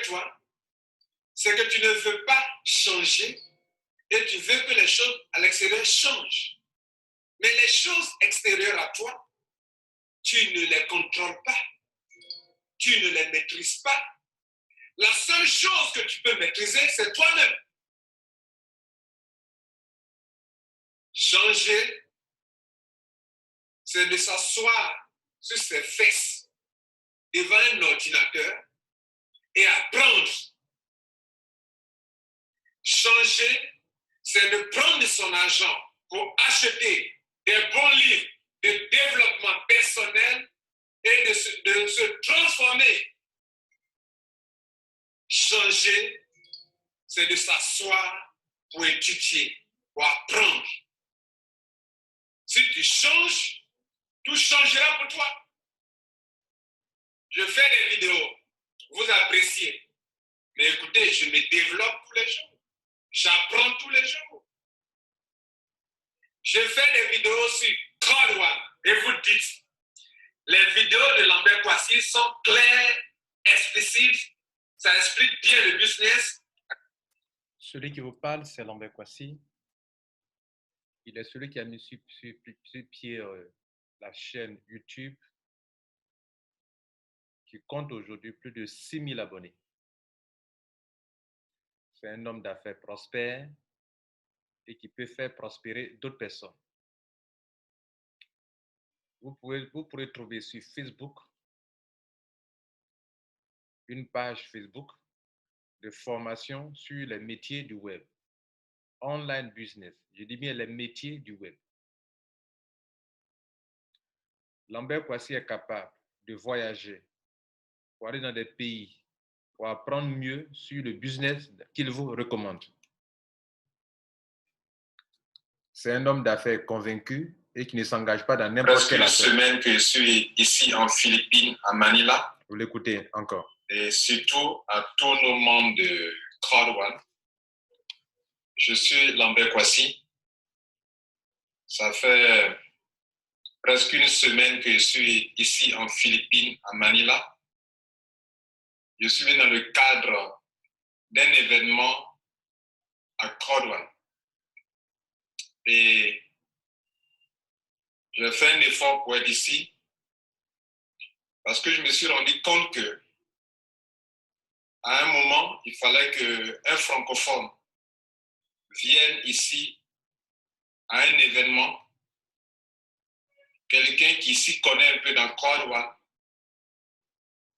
avec toi, c'est que tu ne veux pas changer et tu veux que les choses à l'extérieur changent. Mais les choses extérieures à toi, tu ne les contrôles pas. Tu ne les maîtrises pas. La seule chose que tu peux maîtriser, c'est toi-même. Changer, c'est de s'asseoir sur ses fesses devant un ordinateur et apprendre. Changer, c'est de prendre son argent pour acheter des bons livres de développement personnel et de se transformer. Changer, c'est de s'asseoir pour étudier, pour apprendre. Si tu changes, tout changera pour toi. Je fais des vidéos, vous appréciez. Mais écoutez, je me développe tous les jours. J'apprends tous les jours. Je fais des vidéos sur Crowd1 et vous dites, les vidéos de Lambert Kouassi sont claires, explicites, ça explique bien le business. Celui qui vous parle, c'est Lambert Kouassi. Il est celui qui a mis sur pied la chaîne YouTube qui compte aujourd'hui plus de 6000 abonnés. C'est un homme d'affaires prospère et qui peut faire prospérer d'autres personnes. Vous pourrez trouver sur Facebook une page Facebook de formation sur les métiers du web. Online business. Je dis bien les métiers du web. Lambert Kouassi est capable de voyager pour aller dans des pays pour apprendre mieux sur le business qu'il vous recommande. C'est un homme d'affaires convaincu et qui ne s'engage pas dans n'importe quelle affaire. Presque une semaine que je suis ici en Philippines, à Manila. Vous l'écoutez encore. Et surtout à tous nos membres de Crowd1. Je suis Lambert Kouassi. Ça fait presque une semaine que je suis ici en Philippines, à Manila. Je suis venu dans le cadre d'un événement à Crowd1. Et j'ai fait un effort pour être ici parce que je me suis rendu compte que à un moment, il fallait qu'un francophone vienne ici à un événement, quelqu'un qui s'y connaît un peu dans Crowd1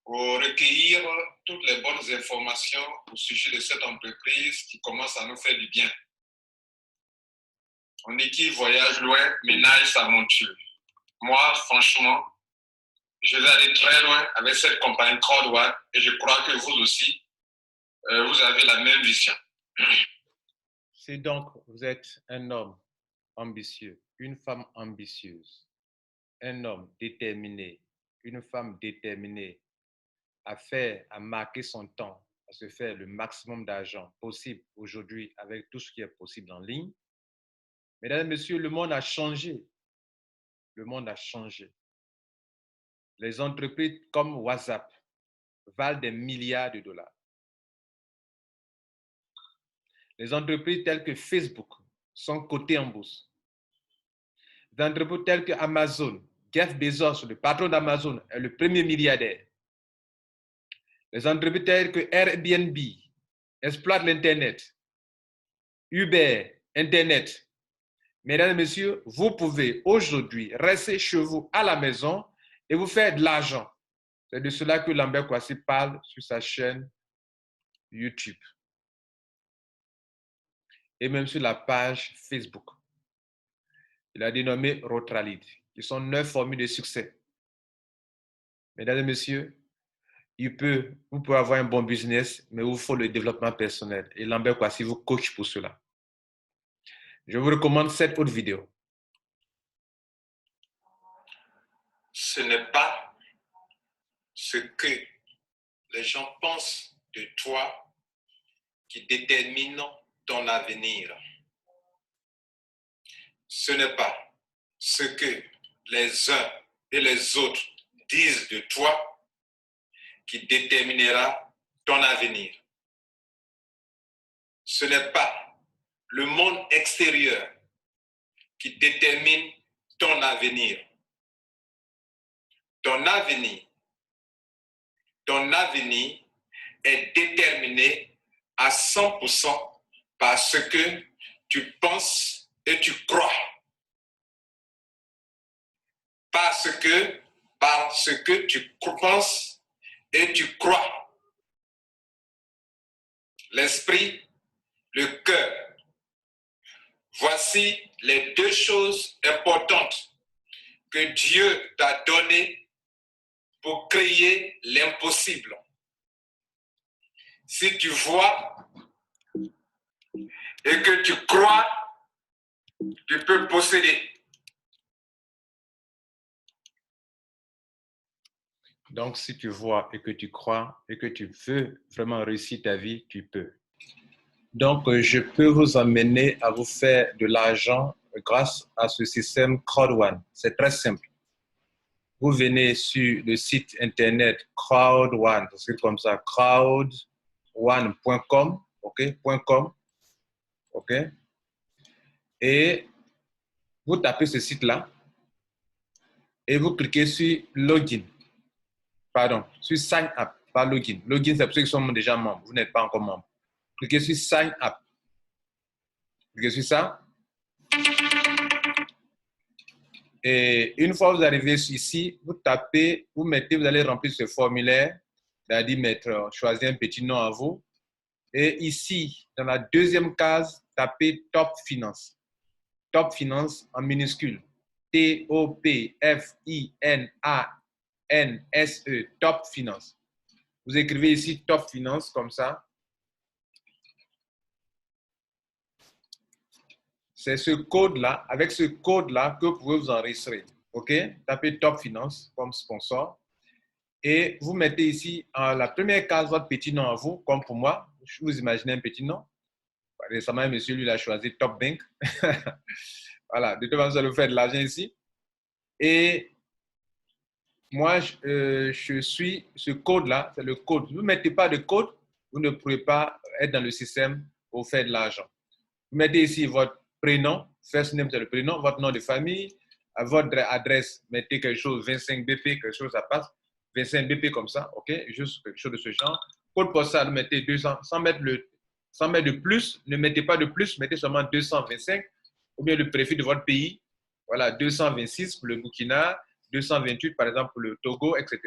pour recueillir toutes les bonnes informations au sujet de cette entreprise qui commence à nous faire du bien. On dit qui voyage loin ménage sa monture. Moi, franchement, je vais aller très loin avec cette compagnie Crowd1 et je crois que vous aussi, vous avez la même vision. Si donc vous êtes un homme ambitieux, une femme ambitieuse, un homme déterminé, une femme déterminée à marquer son temps, à se faire le maximum d'argent possible aujourd'hui avec tout ce qui est possible en ligne, mesdames et messieurs, le monde a changé. Le monde a changé. Les entreprises comme WhatsApp valent des milliards de dollars. Les entreprises telles que Facebook sont cotées en bourse. Des entreprises telles que Amazon, Jeff Bezos, le patron d'Amazon, est le premier milliardaire. Les entreprises telles que Airbnb exploitent l'Internet. Uber, Internet. Mesdames et messieurs, vous pouvez aujourd'hui rester chez vous à la maison et vous faire de l'argent. C'est de cela que Lambert Kouassi parle sur sa chaîne YouTube et même sur la page Facebook. Il a dénommé Rotralid, qui sont 9 formules de succès. Mesdames et messieurs, vous pouvez avoir un bon business, mais il vous faut le développement personnel. Et Lambert Kouassi vous coach pour cela. Je vous recommande cette autre vidéo. Ce n'est pas ce que les gens pensent de toi qui détermine ton avenir. Ce n'est pas ce que les uns et les autres disent de toi qui déterminera ton avenir. Ce n'est pas le monde extérieur qui détermine ton avenir. Ton avenir est déterminé à 100% par ce que tu penses et tu crois. Par ce que tu penses et tu crois. L'esprit, le cœur. Voici les deux choses importantes que Dieu t'a données pour créer l'impossible. Si tu vois et que tu crois, tu peux posséder. Donc, si tu vois et que tu crois et que tu veux vraiment réussir ta vie, tu peux. Donc, je peux vous amener à vous faire de l'argent grâce à ce système Crowd1. C'est très simple. Vous venez sur le site internet Crowd1, c'est comme ça, crowd1.com, ok, .com, ok, et vous tapez ce site-là et vous cliquez sur Login. Pardon, sur Sign Up, pas Login. Login, c'est pour ceux qui sont déjà membres. Vous n'êtes pas encore membre. Cliquez sur Sign Up. Cliquez sur ça. Et une fois que vous arrivez ici, vous tapez, vous mettez, vous allez remplir ce formulaire, c'est-à-dire choisir un petit nom à vous. Et ici, dans la deuxième case, tapez Top Finance. Top Finance en minuscule. T-O-P-F-I-N-A-N-S-E. Top Finance. Vous écrivez ici Top Finance comme ça. C'est ce code-là, avec ce code-là que vous pouvez vous enregistrer. OK? Tapez Top Finance comme sponsor. Et vous mettez ici, en la première case, votre petit nom à vous, comme pour moi. Vous imaginez un petit nom. Récemment, monsieur, lui, il a choisi Top Bank. Voilà, de toute façon, vous allez faire de l'argent ici. Et moi, je suis ce code-là, c'est le code. Vous ne mettez pas de code, vous ne pourrez pas être dans le système pour faire de l'argent. Vous mettez ici votre prénom, first name, c'est le prénom, votre nom de famille, à votre adresse, mettez quelque chose, 25 BP, quelque chose, ça passe. 25 BP comme ça, OK? Juste quelque chose de ce genre. Code postal, mettez 200, sans mettre de plus, ne mettez pas de plus, mettez seulement 225, ou bien le préfixe de votre pays. Voilà, 226 pour le Burkina, 228 par exemple pour le Togo, etc.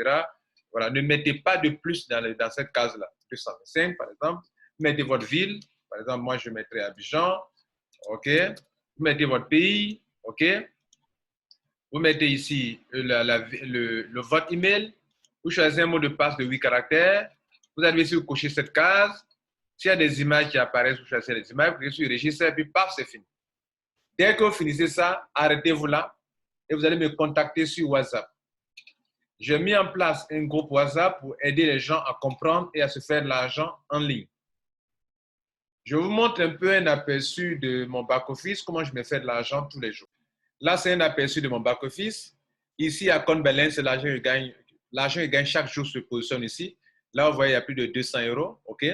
Voilà, ne mettez pas de plus dans cette case-là. 225 par exemple, mettez votre ville, par exemple, moi je mettrai Abidjan, OK? Vous mettez votre pays, OK? Vous mettez ici votre email, vous choisissez un mot de passe de 8 caractères, vous allez ici, vous cochez cette case. S'il y a des images qui apparaissent, vous choisissez les images, vous cliquez sur registre, et puis paf, c'est fini. Dès que vous finissez ça, arrêtez-vous là et vous allez me contacter sur WhatsApp. J'ai mis en place un groupe WhatsApp pour aider les gens à comprendre et à se faire de l'argent en ligne. Je vous montre un peu un aperçu de mon back-office, comment je me fais de l'argent tous les jours. Là, c'est un aperçu de mon back-office. Ici, à compte balance, c'est l'argent que je gagne. L'argent que je gagne chaque jour se positionne ici. Là, vous voyez, il y a plus de 200 €. OK?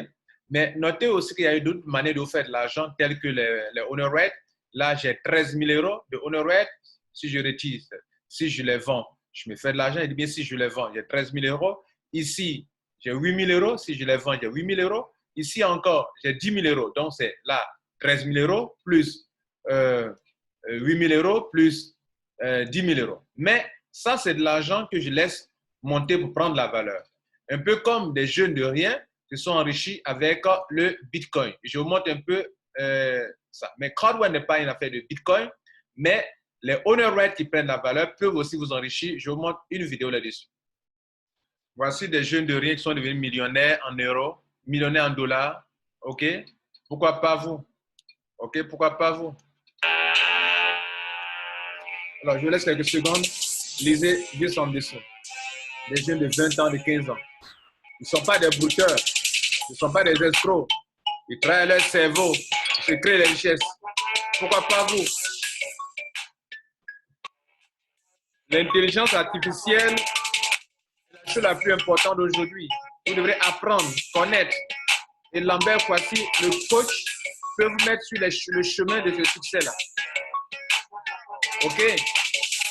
Mais notez aussi qu'il y a d'autres manières de vous faire de l'argent, telles que les honor rate. Là, j'ai 13 000 € de honor rate. Si je retire, si je les vends, je me fais de l'argent. Et bien, si je les vends, j'ai 13 000 €. Ici, j'ai 8 000 €. Si je les vends, j'ai 8 000 €. Ici encore, j'ai 10 000 €. Donc, c'est là 13 000 € plus 8 000 € plus 10 000 €. Mais ça, c'est de l'argent que je laisse monter pour prendre la valeur. Un peu comme des jeunes de rien se sont enrichis avec le Bitcoin. Je vous montre un peu ça. Mais Crowd1 n'est pas une affaire de Bitcoin, mais les honor rates qui prennent la valeur peuvent aussi vous enrichir. Je vous montre une vidéo là-dessus. Voici des jeunes de rien qui sont devenus millionnaires en euros, millionnaires en dollars. OK? Pourquoi pas vous? OK? Pourquoi pas vous? Alors, je vous laisse quelques secondes. Lisez juste en dessous. Des jeunes de 20 ans, de 15 ans. Ils ne sont pas des brouteurs. Ils ne sont pas des escrocs. Ils travaillent leur cerveau. Ils se créent les richesses. Pourquoi pas vous? L'intelligence artificielle est la chose la plus importante aujourd'hui. Vous devrez apprendre, connaître. Et Lambert Kwasi, le coach, peut vous mettre sur le chemin de ce succès-là. OK?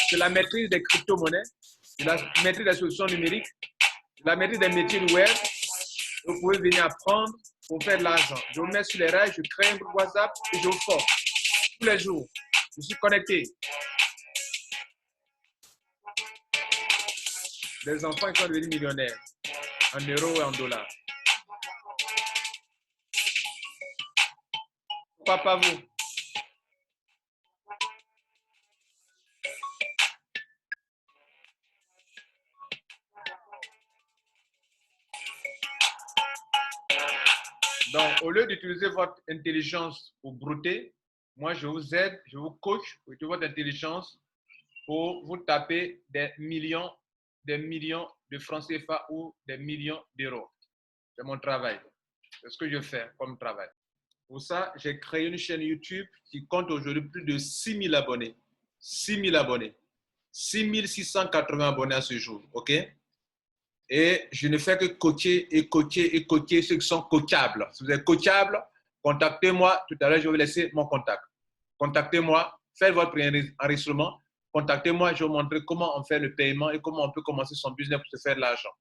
C'est la maîtrise des crypto-monnaies, la maîtrise des solutions numériques, la maîtrise des métiers du web. Vous pouvez venir apprendre pour faire de l'argent. Je vous mets sur les rails, je crée un groupe WhatsApp et je vous forme. Tous les jours, je suis connecté. Les enfants ils sont devenus millionnaires en euros et en dollars. Pourquoi pas vous? Donc, au lieu d'utiliser votre intelligence pour brouter, moi, je vous aide, je vous coach pour utiliser votre intelligence pour vous taper des millions de francs CFA ou des millions d'euros. C'est mon travail. C'est ce que je fais comme travail. Pour ça, j'ai créé une chaîne YouTube qui compte aujourd'hui plus de 6 000 abonnés. 6 000 abonnés. 6 680 abonnés à ce jour. OK? Et je ne fais que coacher et coacher et coacher ceux qui sont coachables. Si vous êtes coachable, contactez-moi. Tout à l'heure, je vais vous laisser mon contact. Contactez-moi, faites votre enregistrement. Contactez-moi, je vais vous montrer comment on fait le paiement et comment on peut commencer son business pour se faire de l'argent.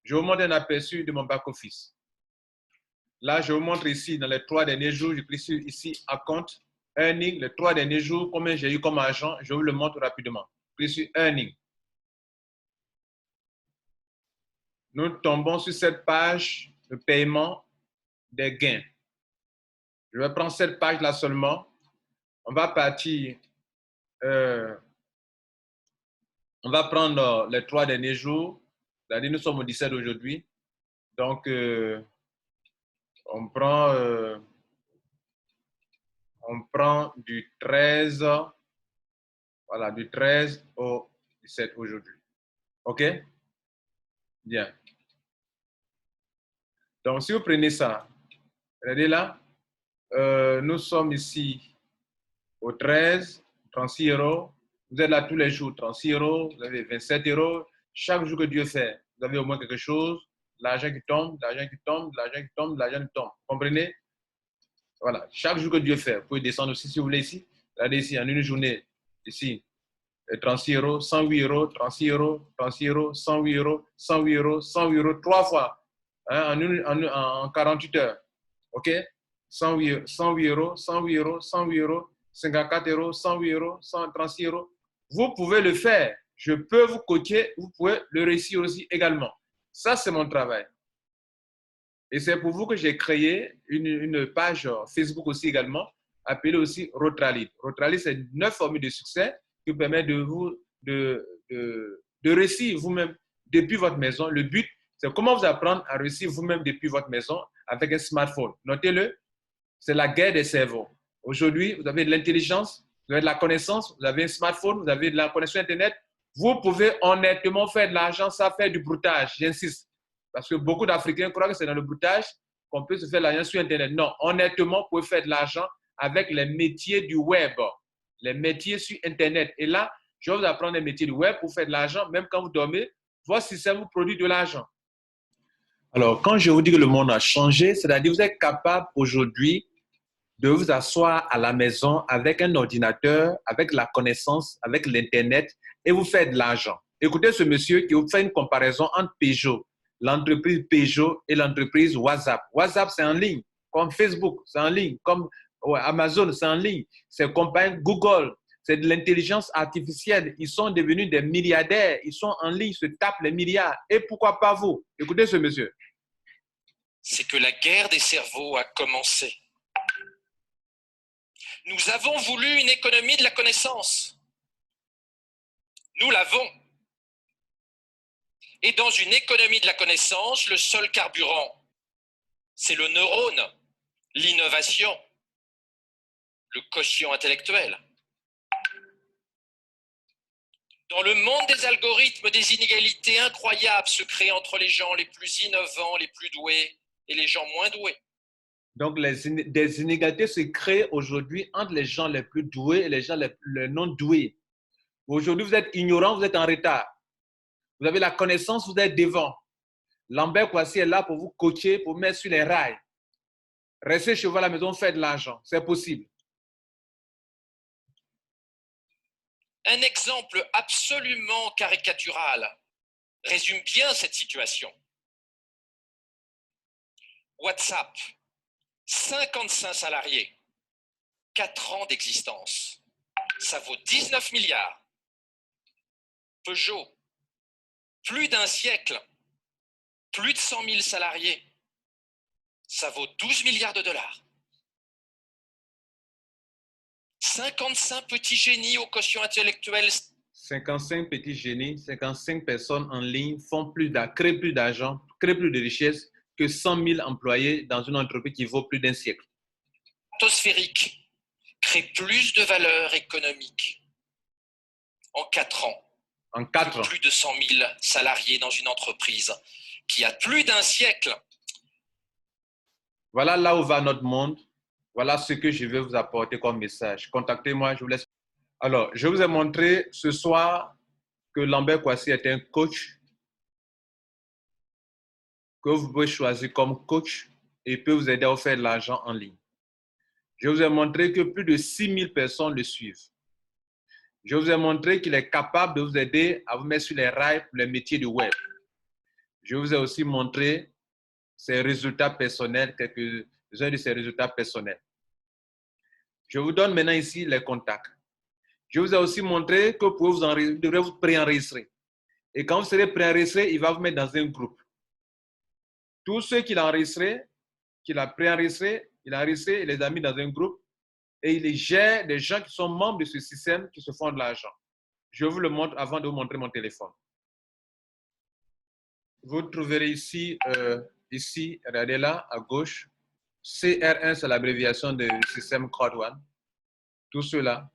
Je vous montre un aperçu de mon back-office. Là, je vous montre ici, dans les 3 derniers jours, je clique ici, Account, Earning, les 3 derniers jours, combien j'ai eu comme argent, je vous le montre rapidement. Je clique sur Earning. Nous tombons sur cette page de paiement des gains. Je vais prendre cette page-là seulement. On va partir, on va prendre les 3 derniers jours. C'est-à-dire, nous sommes au 17 aujourd'hui. Donc, on prend du 13, voilà, du 13 au 17 aujourd'hui. OK? Bien. Donc, si vous prenez ça, regardez là, nous sommes ici au 13, 36 euros. Vous êtes là tous les jours, 36 euros, vous avez 27 euros. Chaque jour que Dieu fait, vous avez au moins quelque chose, l'argent qui tombe, l'argent qui tombe, l'argent qui tombe, l'argent qui tombe. Comprenez? Voilà, chaque jour que Dieu fait, vous pouvez descendre aussi si vous voulez ici. Regardez ici, en une journée, ici, 36 euros, 108 euros, 36 euros, 36 euros, 108 euros, 108 euros, 108 euros, 3 fois, hein, en 48 heures. OK? 108 euros, 108 euros, 108 euros, 54 euros, 108 euros, 136 euros. Vous pouvez le faire. Je peux vous coacher, vous pouvez le réussir aussi également. Ça, c'est mon travail. Et c'est pour vous que j'ai créé une page Facebook aussi également, appelée aussi Rotralit. Rotralit, c'est 9 formules de succès qui vous permettent de réussir vous-même depuis votre maison. Le but, c'est comment vous apprendre à réussir vous-même depuis votre maison avec un smartphone. Notez-le, c'est la guerre des cerveaux. Aujourd'hui, vous avez de l'intelligence, vous avez de la connaissance, vous avez un smartphone, vous avez de la connexion Internet. Vous pouvez honnêtement faire de l'argent sans faire du broutage, j'insiste. Parce que beaucoup d'Africains croient que c'est dans le broutage qu'on peut se faire de l'argent sur Internet. Non, honnêtement, vous pouvez faire de l'argent avec les métiers du web, les métiers sur Internet. Et là, je vais vous apprendre les métiers du web pour faire de l'argent, même quand vous dormez. Votre système vous produit de l'argent. Alors, quand je vous dis que le monde a changé, c'est-à-dire que vous êtes capable aujourd'hui de vous asseoir à la maison avec un ordinateur, avec la connaissance, avec l'Internet et vous faire de l'argent. Écoutez ce monsieur qui vous fait une comparaison entre Peugeot, l'entreprise Peugeot et l'entreprise WhatsApp. WhatsApp, c'est en ligne, comme Facebook, c'est en ligne, comme Amazon, c'est en ligne, c'est compagnie Google, c'est de l'intelligence artificielle. Ils sont devenus des milliardaires, ils sont en ligne, se tapent les milliards. Et pourquoi pas vous? Écoutez ce monsieur. C'est que la guerre des cerveaux a commencé. Nous avons voulu une économie de la connaissance. Nous l'avons. Et dans une économie de la connaissance, le seul carburant, c'est le neurone, l'innovation, le quotient intellectuel. Dans le monde des algorithmes, des inégalités incroyables se créent entre les gens les plus innovants, les plus doués et les gens moins doués. Donc, des inégalités se créent aujourd'hui entre les gens les plus doués et les gens les non doués. Aujourd'hui, vous êtes ignorant, vous êtes en retard. Vous avez la connaissance, vous êtes devant. Lambert Kouassi est là pour vous coacher, pour vous mettre sur les rails. Restez chez vous à la maison, faites de l'argent. C'est possible. Un exemple absolument caricatural résume bien cette situation. WhatsApp, 55 salariés, 4 ans d'existence. Ça vaut 19 milliards. Peugeot, plus d'un siècle, plus de 100 000 salariés. Ça vaut 12 milliards de dollars. 55 petits génies au quotient intellectuel. 55 petits génies, 55 personnes en ligne créent plus d'argent, créent plus de richesse que 100 000 employés dans une entreprise qui vaut plus d'un siècle. Stratosphérique crée plus de valeur économique en 4 ans. En 4 ans. Plus de 100 000 salariés dans une entreprise qui a plus d'un siècle. Voilà là où va notre monde. Voilà ce que je vais vous apporter comme message. Contactez-moi, je vous laisse. Alors, je vous ai montré ce soir que Lambert Kouassi est un coach que vous pouvez choisir comme coach et peut vous aider à faire de l'argent en ligne. Je vous ai montré que plus de 6 000 personnes le suivent. Je vous ai montré qu'il est capable de vous aider à vous mettre sur les rails pour les métiers du web. Je vous ai aussi montré ses résultats personnels, quelques-uns de ses résultats personnels. Je vous donne maintenant ici les contacts. Je vous ai aussi montré que vous devrez vous préenregistrer. Et quand vous serez préenregistré, il va vous mettre dans un groupe. Tous ceux qu'il a enregistrés, qu'il a préenregistrés, il a enregistré et les a mis dans un groupe et il gère des gens qui sont membres de ce système qui se font de l'argent. Je vous le montre avant de vous montrer mon téléphone. Vous trouverez ici, regardez là, à gauche, CR1, c'est l'abréviation du système Crowd1. Tous ceux-là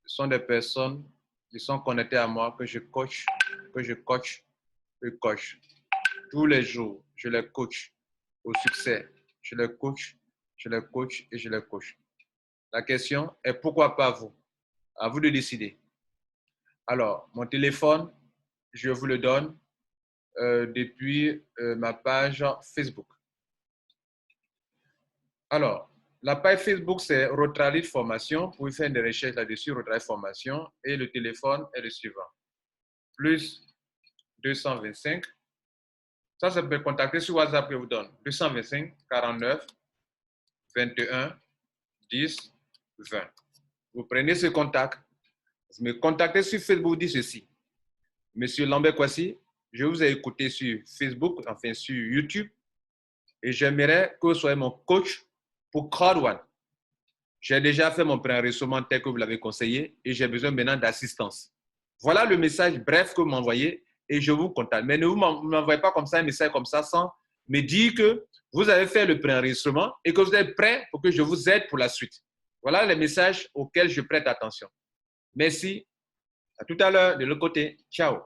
sont des personnes qui sont connectées à moi, que je coach. Tous les jours, je les coach au succès. Je les coach et je les coach. La question est pourquoi pas vous? À vous de décider. Alors, mon téléphone, je vous le donne depuis ma page Facebook. Alors, la page Facebook, c'est Rotralit Formation. Vous pouvez faire des recherches là-dessus, Rotralit Formation. Et le téléphone est le suivant. Plus 225. Ça peut être contacté sur WhatsApp que je vous donne. 225 49 21 10 20. Vous prenez ce contact. Vous me contactez sur Facebook, vous dites ceci. Monsieur Lambert Kouassi, je vous ai écouté sur Facebook, enfin sur YouTube, et j'aimerais que vous soyez mon coach pour Crowd1. J'ai déjà fait mon préenregistrement tel que vous l'avez conseillé et j'ai besoin maintenant d'assistance. Voilà le message bref que vous m'envoyez et je vous contacte. Mais ne m'envoyez pas comme ça un message comme ça sans me dire que vous avez fait le préenregistrement et que vous êtes prêt pour que je vous aide pour la suite. Voilà les messages auxquels je prête attention. Merci. À tout à l'heure de l'autre côté. Ciao.